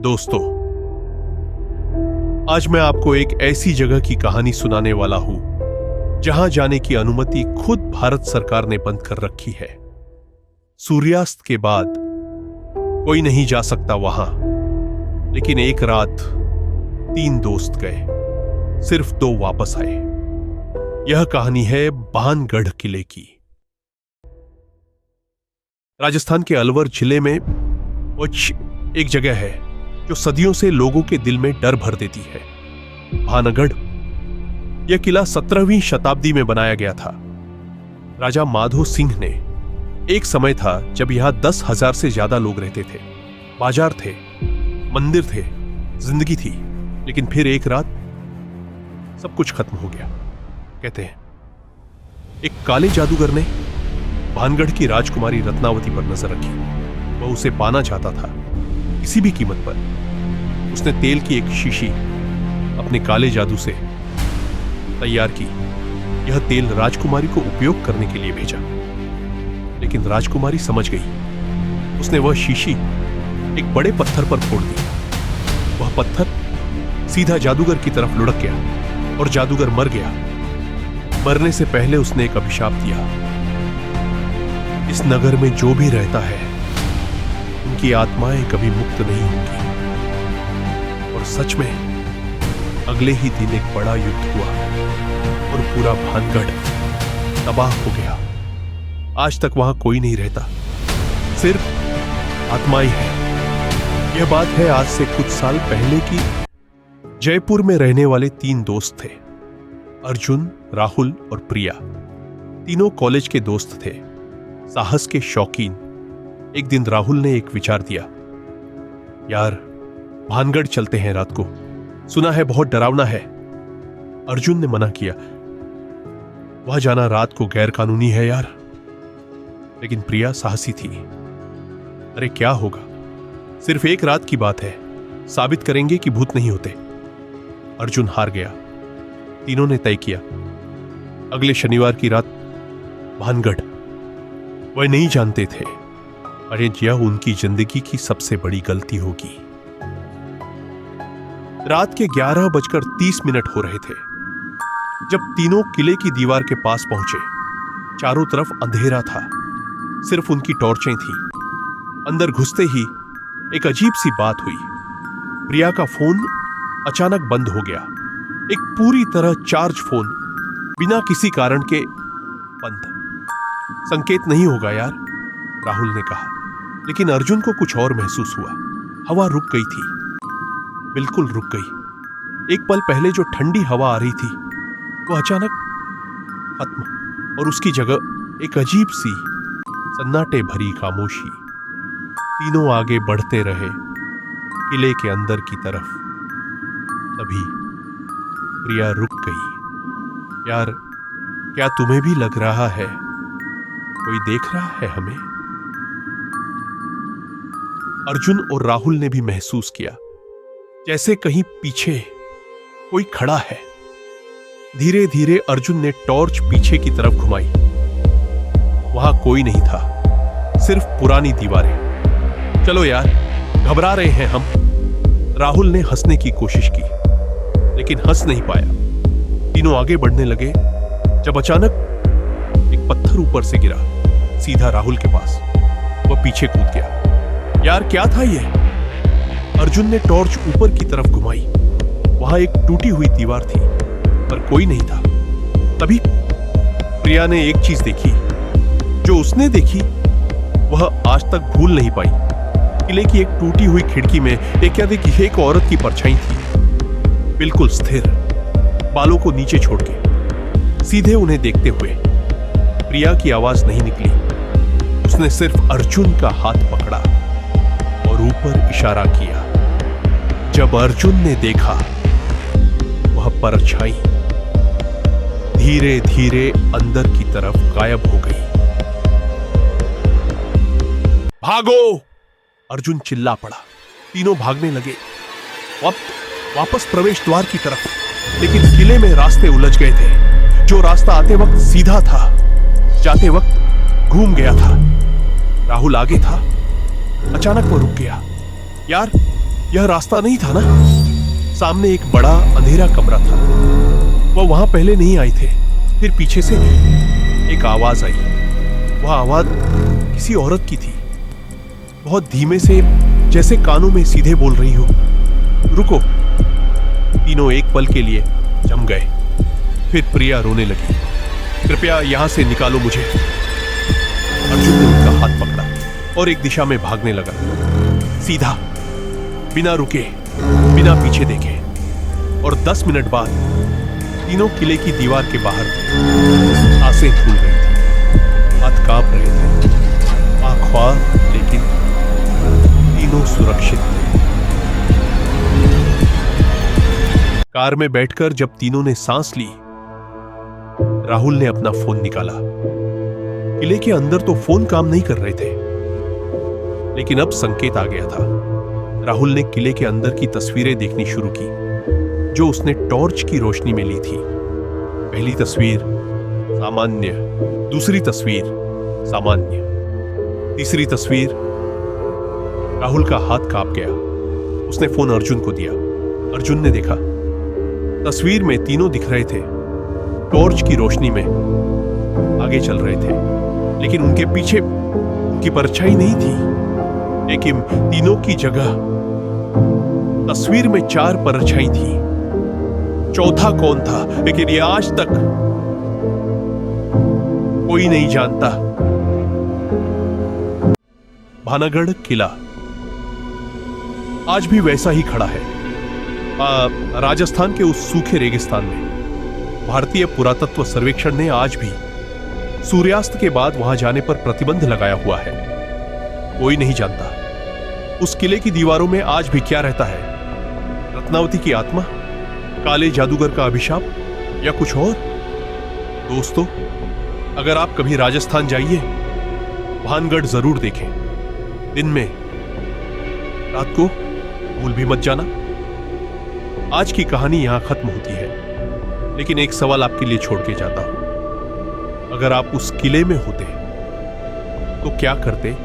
दोस्तों, आज मैं आपको एक ऐसी जगह की कहानी सुनाने वाला हूं जहां जाने की अनुमति खुद भारत सरकार ने बंद कर रखी है। सूर्यास्त के बाद कोई नहीं जा सकता वहां, लेकिन एक रात 3 दोस्त गए, सिर्फ 2 वापस आए। यह कहानी है भानगढ़ किले की। राजस्थान के अलवर जिले में एक जगह है जो सदियों से लोगों के दिल में डर भर देती है, भानगढ़। यह किला 17वीं शताब्दी में बनाया गया था। राजा माधो सिंह ने, एक समय था जब यहां 10,000 से ज्यादा लोग रहते थे। बाजार थे, मंदिर थे, जिंदगी थी। लेकिन फिर एक रात सब कुछ खत्म हो गया। कहते हैं एक काले जादूगर ने भानगढ़ की राजकुमारी रत्नावती पर नजर रखी। वह उसे पाना चाहता था किसी भी कीमत पर। उसने तेल की एक शीशी अपने काले जादू से तैयार की। यह तेल राजकुमारी को उपयोग करने के लिए भेजा, लेकिन राजकुमारी समझ गई। उसने वह शीशी एक बड़े पत्थर पर फोड़ दी। वह पत्थर सीधा जादूगर की तरफ लुढ़क गया और जादूगर मर गया। मरने से पहले उसने एक अभिशाप दिया, इस नगर में जो भी रहता है उनकी आत्माएं कभी मुक्त नहीं होंगी। और सच में अगले ही दिन एक बड़ा युद्ध हुआ और पूरा भानगढ़ तबाह हो गया। आज तक वहां कोई नहीं रहता, सिर्फ आत्माएं हैं। यह बात है आज से कुछ साल पहले की। जयपुर में रहने वाले 3 दोस्त थे, अर्जुन, राहुल और प्रिया। तीनों कॉलेज के दोस्त थे, साहस के शौकीन। एक दिन राहुल ने एक विचार दिया, यार भानगढ़ चलते हैं रात को, सुना है बहुत डरावना है। अर्जुन ने मना किया, वहां जाना रात को गैर कानूनी है यार। लेकिन प्रिया साहसी थी। अरे क्या होगा, सिर्फ एक रात की बात है, साबित करेंगे कि भूत नहीं होते। अर्जुन हार गया। तीनों ने तय किया, अगले शनिवार की रात भानगढ़। वह नहीं जानते थे अरे यह उनकी जिंदगी की सबसे बड़ी गलती होगी। रात के 11:30 हो रहे थे जब तीनों किले की दीवार के पास पहुंचे। चारों तरफ अंधेरा था, सिर्फ उनकी टॉर्चें थी। अंदर घुसते ही एक अजीब सी बात हुई। प्रिया का फोन अचानक बंद हो गया। एक पूरी तरह चार्ज फोन, बिना किसी कारण के बंद। संकेत नहीं होगा यार, राहुल ने कहा। लेकिन अर्जुन को कुछ और महसूस हुआ। हवा रुक गई थी, बिल्कुल रुक गई। एक पल पहले जो ठंडी हवा आ रही थी वो अचानक खत्म, और उसकी जगह एक अजीब सी सन्नाटे भरी खामोशी। तीनों आगे बढ़ते रहे किले के अंदर की तरफ। तभी प्रिया रुक गई। यार क्या तुम्हें भी लग रहा है कोई देख रहा है हमें? अर्जुन और राहुल ने भी महसूस किया जैसे कहीं पीछे कोई खड़ा है। धीरे धीरे अर्जुन ने टॉर्च पीछे की तरफ घुमाई। वहां कोई नहीं था, सिर्फ पुरानी दीवारें। चलो यार, घबरा रहे हैं हम। राहुल ने हंसने की कोशिश की, लेकिन हंस नहीं पाया। तीनों आगे बढ़ने लगे जब अचानक एक पत्थर ऊपर से गिरा, सीधा राहुल के पास। वह पीछे कूद गया। यार क्या था ये? अर्जुन ने टॉर्च ऊपर की तरफ घुमाई। वहां एक टूटी हुई दीवार थी, पर कोई नहीं था। तभी प्रिया ने एक चीज देखी। जो उसने देखी वह आज तक भूल नहीं पाई। किले की एक टूटी हुई खिड़की में एक औरत की परछाई थी, बिल्कुल स्थिर, बालों को नीचे छोड़ के, सीधे उन्हें देखते हुए। प्रिया की आवाज नहीं निकली। उसने सिर्फ अर्जुन का हाथ पकड़ा और ऊपर इशारा किया। जब अर्जुन ने देखा, वह परछाई धीरे धीरे अंदर की तरफ गायब हो गई। भागो! अर्जुन चिल्ला पड़ा। तीनों भागने लगे वापस प्रवेश द्वार की तरफ। लेकिन किले में रास्ते उलझ गए थे। जो रास्ता आते वक्त सीधा था, जाते वक्त घूम गया था। राहुल आगे था। अचानक वो रुक गया। यार यह रास्ता नहीं था ना। सामने एक बड़ा अंधेरा कमरा था। वह वहां पहले नहीं आए थे। फिर पीछे से एक आवाज आई। वह आवाज किसी औरत की थी, बहुत धीमे से, जैसे कानों में सीधे बोल रही हो, रुको। तीनों एक पल के लिए जम गए। फिर प्रिया रोने लगी, कृपया यहां से निकालो मुझे। अर्जुन ने उनका हाथ पकड़ा और एक दिशा में भागने लगा, सीधा, बिना रुके, बिना पीछे देखे। और 10 मिनट बाद तीनों किले की दीवार के बाहर थे। सांसें फूल रही थी, हाथ कांप रहे थे, आंख ख्वार, लेकिन तीनों सुरक्षित थे। कार में बैठकर जब तीनों ने सांस ली, राहुल ने अपना फोन निकाला। किले के अंदर तो फोन काम नहीं कर रहे थे, लेकिन अब संकेत आ गया था। राहुल ने किले के अंदर की तस्वीरें देखनी शुरू की, जो उसने टॉर्च की रोशनी में ली थी। पहली तस्वीर सामान्य, दूसरी तस्वीर सामान्य, तीसरी तस्वीर। राहुल का हाथ कांप गया। उसने फोन अर्जुन को दिया। अर्जुन ने देखा, तस्वीर में तीनों दिख रहे थे, टॉर्च की रोशनी में आगे चल रहे थे, लेकिन उनके पीछे उनकी परछाई नहीं थी। लेकिन तीनों की जगह तस्वीर में 4 परछाई थी। चौथा कौन था, लेकिन ये आज तक कोई नहीं जानता। भानागढ़ किला आज भी वैसा ही खड़ा है, राजस्थान के उस सूखे रेगिस्तान में। भारतीय पुरातत्व सर्वेक्षण ने आज भी सूर्यास्त के बाद वहां जाने पर प्रतिबंध लगाया हुआ है। कोई नहीं जानता उस किले की दीवारों में आज भी क्या रहता है। रत्नावती की आत्मा, काले जादूगर का अभिशाप, या कुछ और? दोस्तों, अगर आप कभी राजस्थान जाइए, भानगढ़ जरूर देखें। दिन में, रात को भूल भी मत जाना। आज की कहानी यहां खत्म होती है, लेकिन एक सवाल आपके लिए छोड़ के जाता हूं। अगर आप उस किले में होते तो क्या करते?